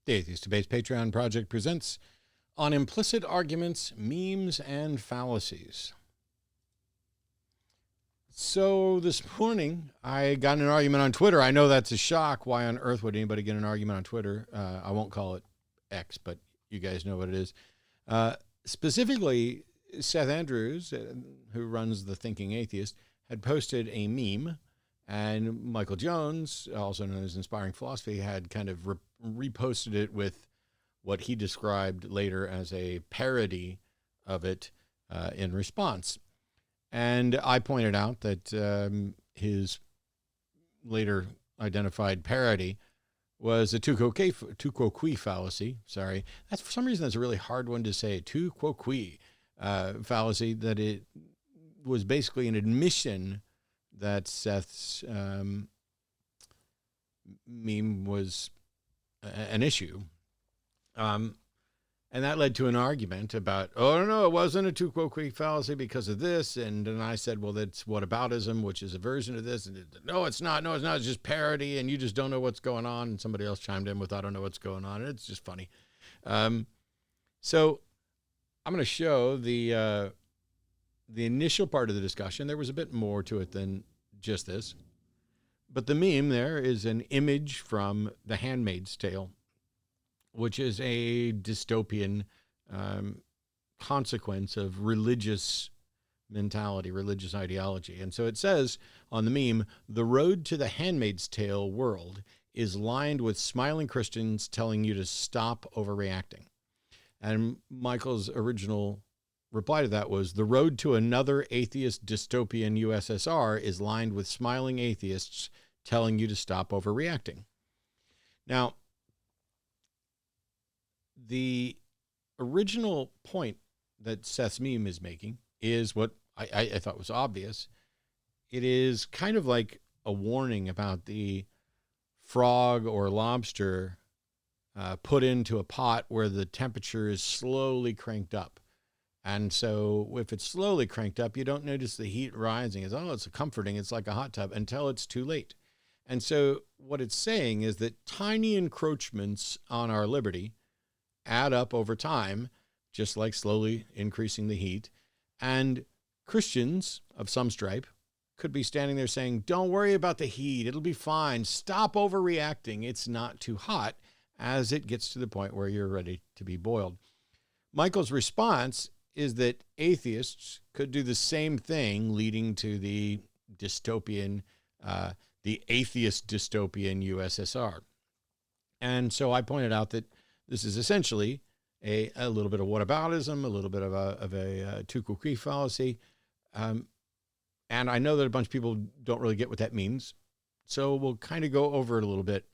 The Atheist Debates Patreon project presents On Implicit Arguments, Memes, and Fallacies. So this morning, I got in an argument on Twitter. I know that's a shock. Why on earth would anybody get an argument on Twitter? I won't call it X, but you guys know what it is. Specifically, Seth Andrews, who runs The Thinking Atheist, had posted a meme, and Michael Jones, also known as Inspiring Philosophy, had kind of reposted it with what he described later as a parody of it in response. And I pointed out that his later identified parody was a quoque fallacy. Sorry. For some reason, that's a really hard one to say. Quoque fallacy, that it was basically an admission that Seth's meme was an issue. And that led to an argument about, oh, no, it wasn't a quoque fallacy because of this. And then I said, well, that's whataboutism, which is a version of this. And no, it's not. No, it's not. It's just parody, and you just don't know what's going on. And somebody else chimed in with, I don't know what's going on. And it's just funny. So I'm going to show the initial part of the discussion. There was a bit more to it than just this. But the meme there is an image from The Handmaid's Tale, which is a dystopian consequence of religious mentality, religious ideology. And so it says on the meme, the road to the Handmaid's Tale world is lined with smiling Christians telling you to stop overreacting. And Michael's original reply to that was, the road to another atheist dystopian USSR is lined with smiling atheists telling you to stop overreacting. Now, the original point that Seth's meme is making is what I thought was obvious. It is kind of like a warning about the frog or lobster put into a pot where the temperature is slowly cranked up. And so if it's slowly cranked up, you don't notice the heat rising. It's comforting. It's like a hot tub until it's too late. And so what it's saying is that tiny encroachments on our liberty add up over time, just like slowly increasing the heat. And Christians of some stripe could be standing there saying, don't worry about the heat. It'll be fine. Stop overreacting. It's not too hot, as it gets to the point where you're ready to be boiled. Michael's response is that atheists could do the same thing, leading to the dystopian, the atheist dystopian USSR. And so I pointed out that this is essentially a little bit of whataboutism, a little bit of a quoque fallacy. And I know that a bunch of people don't really get what that means. So we'll kind of go over it a little bit.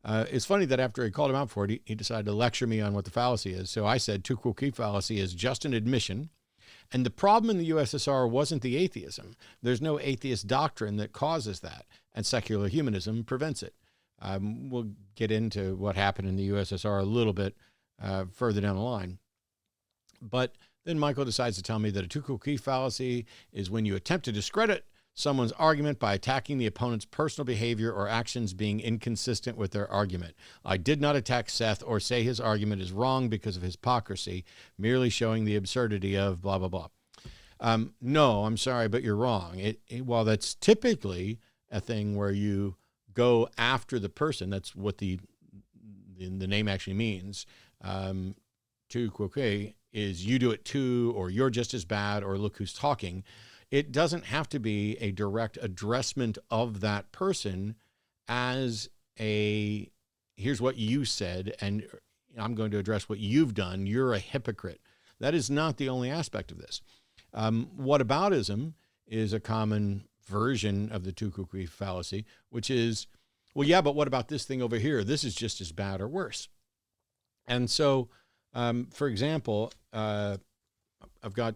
It's funny that after I called him out for it, he decided to lecture me on what the fallacy is. So I said quoque fallacy is just an admission. And the problem in the USSR wasn't the atheism. There's no atheist doctrine that causes that. And secular humanism prevents it. We'll get into what happened in the USSR a little bit further down the line. But then Michael decides to tell me that a quoque fallacy is when you attempt to discredit someone's argument by attacking the opponent's personal behavior or actions being inconsistent with their argument. I did not attack Seth or say his argument is wrong because of his hypocrisy, merely showing the absurdity of blah, blah, blah. No, I'm sorry, but you're wrong. While that's typically a thing where you go after the person, that's what the name actually means. Quoque is you do it too, or you're just as bad, or look who's talking. It doesn't have to be a direct addressment of that person as here's what you said, and I'm going to address what you've done. You're a hypocrite. That is not the only aspect of this. Whataboutism is a common version of the quoque fallacy, which is, well, yeah, but what about this thing over here? This is just as bad or worse. And so, for example, I've got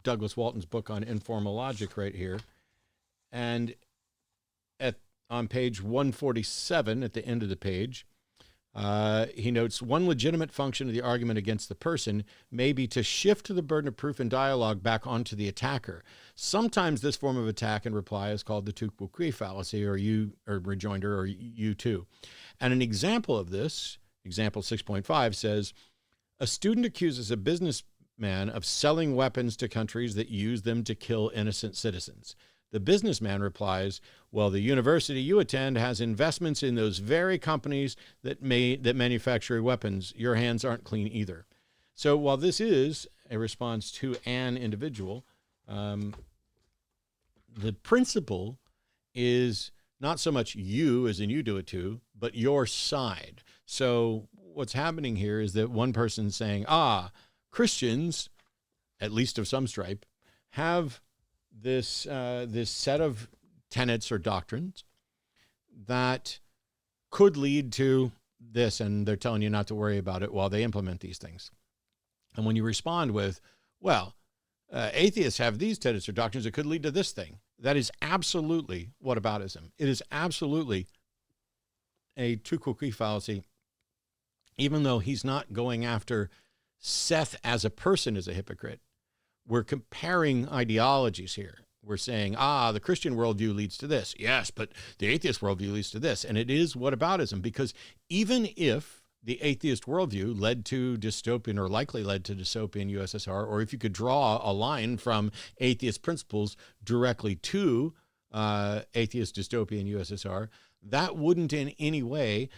Douglas Walton's book on informal logic right here. And on page 147, at the end of the page, he notes, one legitimate function of the argument against the person may be to shift the burden of proof and dialogue back onto the attacker. Sometimes this form of attack and reply is called the quoque fallacy, or rejoinder, or you too. And an example of this example 6.5 says, a student accuses a businessman of selling weapons to countries that use them to kill innocent citizens. The businessman replies, well, the university you attend has investments in those very companies that manufacture weapons. Your hands aren't clean either. So while this is a response to an individual, the principle is not so much you as in you do it too, but your side. So what's happening here is that one person's saying, Christians, at least of some stripe, have this set of tenets or doctrines that could lead to this, and they're telling you not to worry about it while they implement these things. And when you respond with, well, atheists have these tenets or doctrines that could lead to this thing, that is absolutely whataboutism. It is absolutely a quoque fallacy, even though he's not going after Seth as a person as a hypocrite. We're comparing ideologies here. We're saying, the Christian worldview leads to this. Yes, but the atheist worldview leads to this. And it is whataboutism, because even if the atheist worldview led to dystopian, or likely led to dystopian USSR, or if you could draw a line from atheist principles directly to atheist dystopian USSR, that wouldn't in any way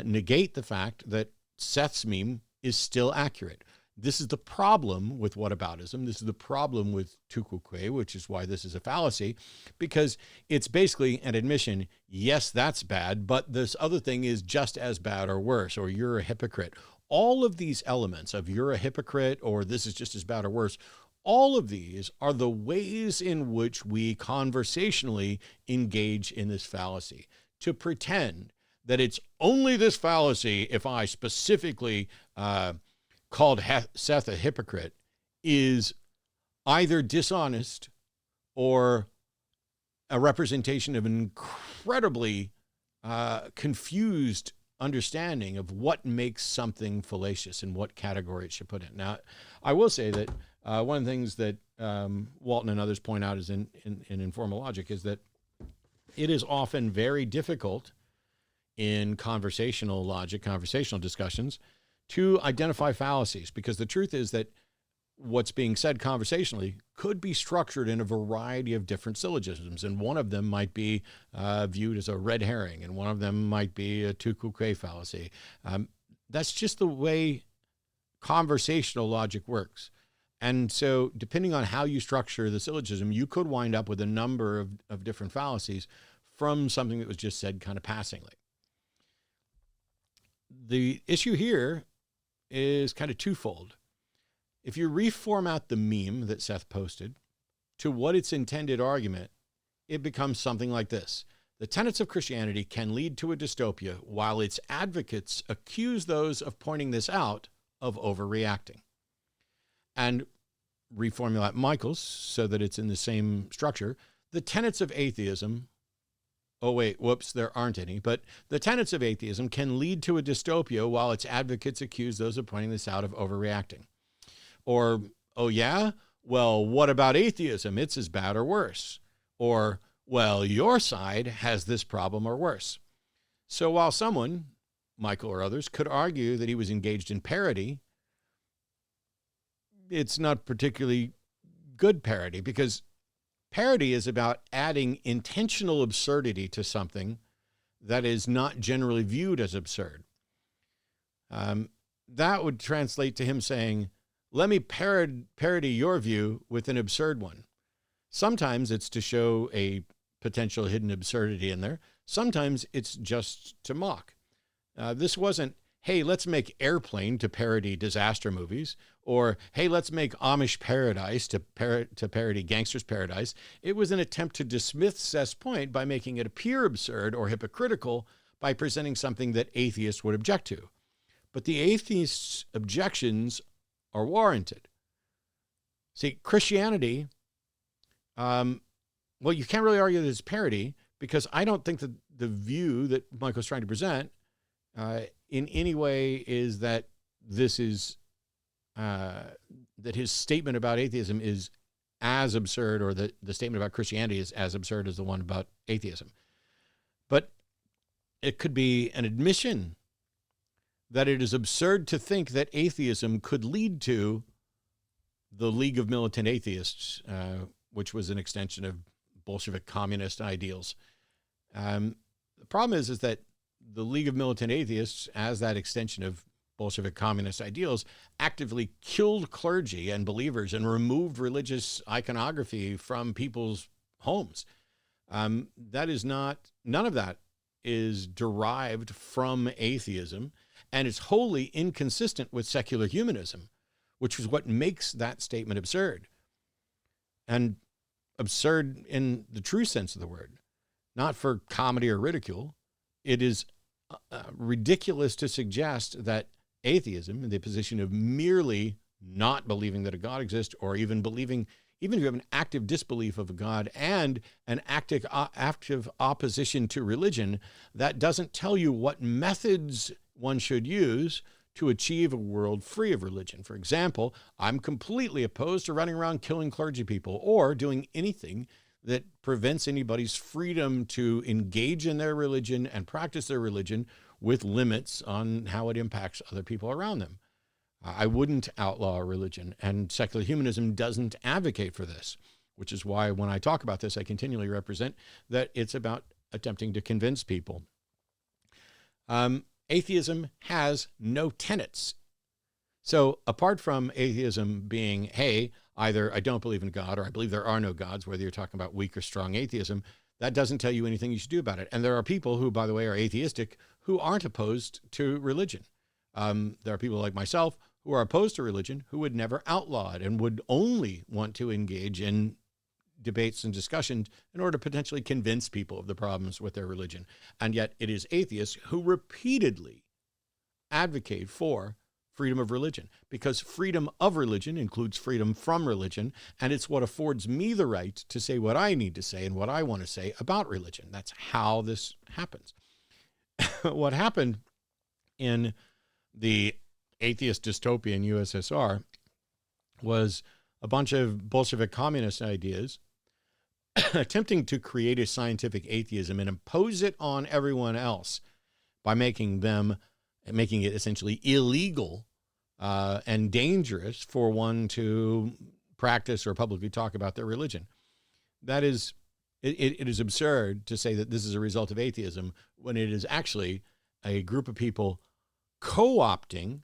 negate the fact that Seth's meme is still accurate. This is the problem with whataboutism. This is the problem with quoque, which is why this is a fallacy, because it's basically an admission, yes, that's bad, but this other thing is just as bad or worse, or you're a hypocrite. All of these elements of you're a hypocrite, or this is just as bad or worse, all of these are the ways in which we conversationally engage in this fallacy. To pretend that it's only this fallacy if I specifically called Seth a hypocrite is either dishonest or a representation of an incredibly confused understanding of what makes something fallacious and what category it should put in. Now, I will say that one of the things that Walton and others point out is in informal logic is that it is often very difficult in conversational logic, conversational discussions, to identify fallacies, because the truth is that what's being said conversationally could be structured in a variety of different syllogisms, and one of them might be viewed as a red herring, and one of them might be a quoque fallacy. That's just the way conversational logic works. And so depending on how you structure the syllogism, you could wind up with a number of different fallacies from something that was just said kind of passingly. The issue here is kind of twofold. If you reformat the meme that Seth posted to what its intended argument, it becomes something like this. The tenets of Christianity can lead to a dystopia, while its advocates accuse those of pointing this out of overreacting. And reformulate Michael's so that it's in the same structure. The tenets of atheism, there aren't any, but the tenets of atheism can lead to a dystopia, while its advocates accuse those of pointing this out of overreacting. Or, what about atheism? It's as bad or worse. Or, your side has this problem or worse. So while someone, Michael or others, could argue that he was engaged in parody, it's not particularly good parody, because parody is about adding intentional absurdity to something that is not generally viewed as absurd. That would translate to him saying, let me parody your view with an absurd one. Sometimes it's to show a potential hidden absurdity in there. Sometimes it's just to mock. This wasn't, hey, let's make Airplane to parody disaster movies, or hey, let's make Amish Paradise to parody Gangster's Paradise. It was an attempt to dismiss Seth's point by making it appear absurd or hypocritical by presenting something that atheists would object to. But the atheists' objections are warranted. See, Christianity, you can't really argue that it's parody, because I don't think that the view that Michael's trying to present in any way is that this is that his statement about atheism is as absurd, or that the statement about Christianity is as absurd as the one about atheism. But it could be an admission that it is absurd to think that atheism could lead to the League of Militant Atheists, which was an extension of Bolshevik communist ideals. The problem is that the League of Militant Atheists, as that extension of Bolshevik communist ideals, actively killed clergy and believers and removed religious iconography from people's homes. None of that is derived from atheism, and it's wholly inconsistent with secular humanism, which is what makes that statement absurd. And absurd in the true sense of the word, not for comedy or ridicule. It is ridiculous to suggest that atheism, in the position of merely not believing that a God exists, or even believing, even if you have an active disbelief of a God and an active opposition to religion, that doesn't tell you what methods one should use to achieve a world free of religion. For example, I'm completely opposed to running around killing clergy people or doing anything that prevents anybody's freedom to engage in their religion and practice their religion with limits on how it impacts other people around them. I wouldn't outlaw religion, and secular humanism doesn't advocate for this, which is why when I talk about this, I continually represent that it's about attempting to convince people. Atheism has no tenets. So apart from atheism being, hey, either I don't believe in God or I believe there are no gods, whether you're talking about weak or strong atheism, that doesn't tell you anything you should do about it. And there are people who, by the way, are atheistic who aren't opposed to religion. There are people like myself who are opposed to religion who would never outlaw it and would only want to engage in debates and discussions in order to potentially convince people of the problems with their religion. And yet it is atheists who repeatedly advocate for freedom of religion, because freedom of religion includes freedom from religion, and it's what affords me the right to say what I need to say and what I want to say about religion. That's how this happens. What happened in the atheist dystopian USSR was a bunch of Bolshevik communist ideas attempting to create a scientific atheism and impose it on everyone else by making it essentially illegal and dangerous for one to practice or publicly talk about their religion. That is, it is absurd to say that this is a result of atheism when it is actually a group of people co-opting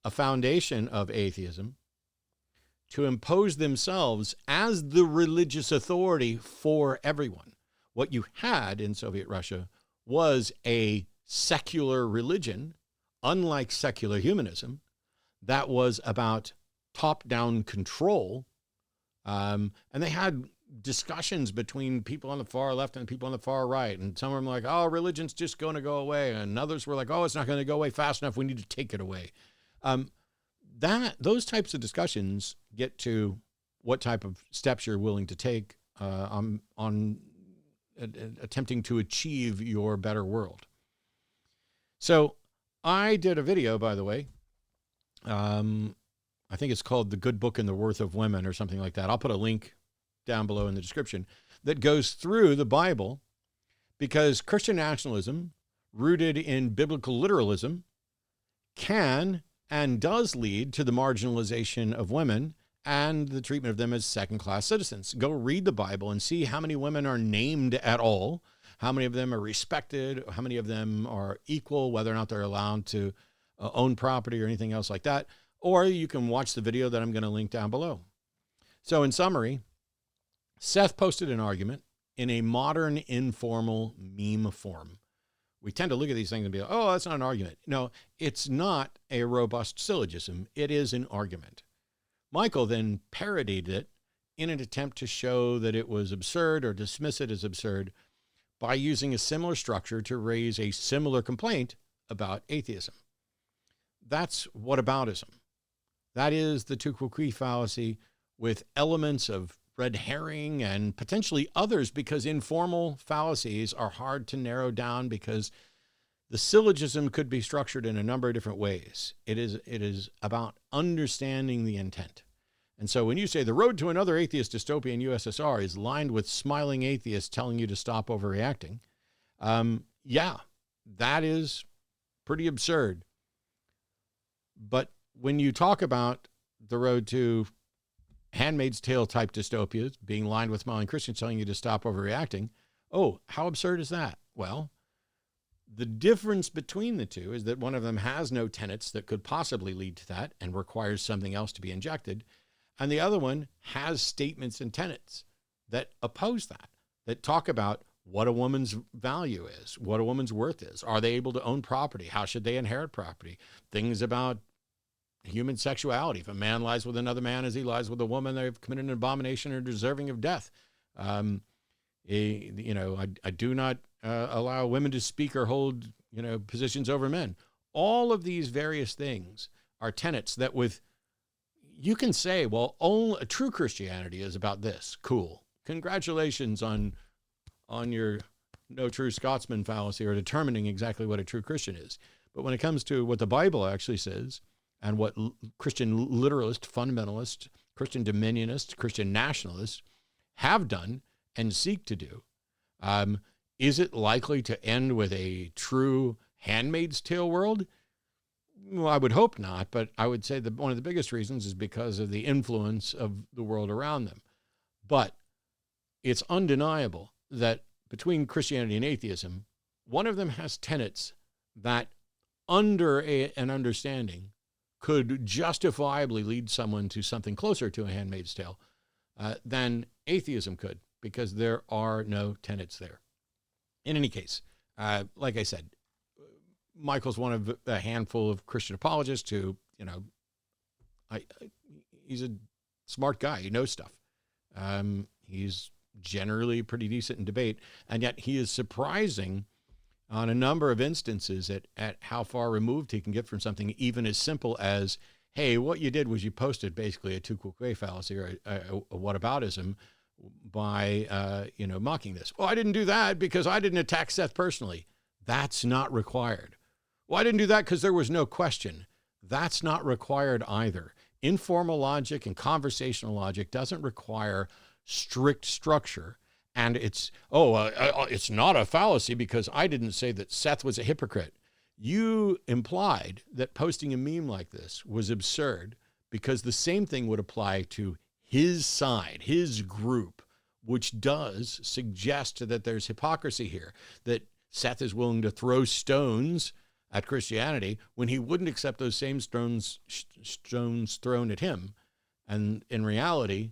a foundation of atheism to impose themselves as the religious authority for everyone. What you had in Soviet Russia was a secular religion, unlike secular humanism, that was about top-down control. And they had discussions between people on the far left and people on the far right. And some of them were like, oh, religion's just going to go away. And others were like, oh, it's not going to go away fast enough. We need to take it away. Those types of discussions get to what type of steps you're willing to take on attempting to achieve your better world. So I did a video, by the way. I think it's called The Good Book and the Worth of Women or something like that. I'll put a link down below in the description that goes through the Bible, because Christian nationalism, rooted in biblical literalism, can and does lead to the marginalization of women and the treatment of them as second-class citizens. Go read the Bible and see how many women are named at all, how many of them are respected, how many of them are equal, whether or not they're allowed to own property or anything else like that. Or you can watch the video that I'm going to link down below. So in summary, Seth posted an argument in a modern, informal meme form. We tend to look at these things and be like, oh, that's not an argument. No, it's not a robust syllogism. It is an argument. Michael then parodied it in an attempt to show that it was absurd or dismiss it as absurd by using a similar structure to raise a similar complaint about atheism. That's whataboutism. That is the quoque fallacy with elements of red herring and potentially others, because informal fallacies are hard to narrow down because the syllogism could be structured in a number of different ways. It is about understanding the intent. And so when you say the road to another atheist dystopian USSR is lined with smiling atheists telling you to stop overreacting, yeah, that is pretty absurd. But when you talk about the road to Handmaid's Tale type dystopias being lined with smiling Christians telling you to stop overreacting, oh, how absurd is that? Well, the difference between the two is that one of them has no tenets that could possibly lead to that and requires something else to be injected. And the other one has statements and tenets that oppose that, that talk about what a woman's value is, what a woman's worth is. Are they able to own property? How should they inherit property? Things about human sexuality. If a man lies with another man as he lies with a woman, they've committed an abomination or deserving of death. I do not allow women to speak or hold, positions over men. All of these various things are tenets that you can say, well, only true Christianity is about this. Cool. Congratulations on your no true Scotsman fallacy or determining exactly what a true Christian is. But when it comes to what the Bible actually says and what Christian literalists, fundamentalists, Christian dominionists, Christian nationalists have done and seek to do, is it likely to end with a true Handmaid's Tale world? Well, I would hope not, but I would say that one of the biggest reasons is because of the influence of the world around them. But it's undeniable that between Christianity and atheism, one of them has tenets that under an understanding could justifiably lead someone to something closer to a Handmaid's Tale than atheism could, because there are no tenets there. In any case, like I said, Michael's one of a handful of Christian apologists who, he's a smart guy. He knows stuff. He's generally pretty decent in debate, and yet he is surprising on a number of instances at how far removed he can get from something even as simple as, hey, what you did was you posted basically a quoque fallacy or a whataboutism by, mocking this. Well, I didn't do that because I didn't attack Seth personally. That's not required. Well, I didn't do that because there was no question. That's not required either. Informal logic and conversational logic doesn't require strict structure. And it's not a fallacy because I didn't say that Seth was a hypocrite. You implied that posting a meme like this was absurd because the same thing would apply to his side, his group, which does suggest that there's hypocrisy here, that Seth is willing to throw stones at Christianity when he wouldn't accept those same stones thrown at him. And in reality,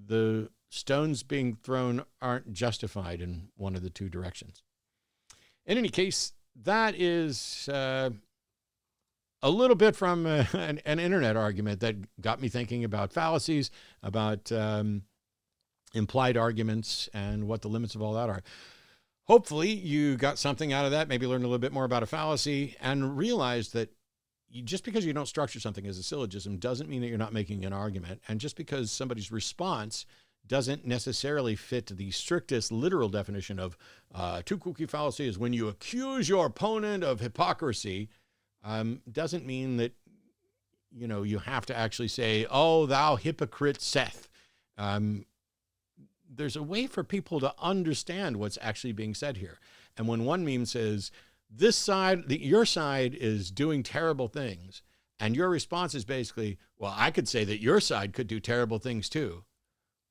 the stones being thrown aren't justified in one of the two directions. In any case, that is a little bit from an internet argument that got me thinking about fallacies, about implied arguments, and what the limits of all that are. Hopefully you got something out of that, maybe learned a little bit more about a fallacy, and realized that just because you don't structure something as a syllogism doesn't mean that you're not making an argument. And just because somebody's response doesn't necessarily fit the strictest literal definition of quoque fallacy is when you accuse your opponent of hypocrisy, doesn't mean that, you have to actually say, oh, thou hypocrite Seth. There's a way for people to understand what's actually being said here. And when one meme says, this side, your side is doing terrible things, and your response is basically, well, I could say that your side could do terrible things too.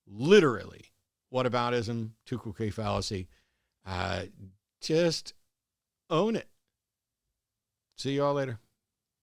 Literally, whataboutism, quoque fallacy, just own it. See you all later.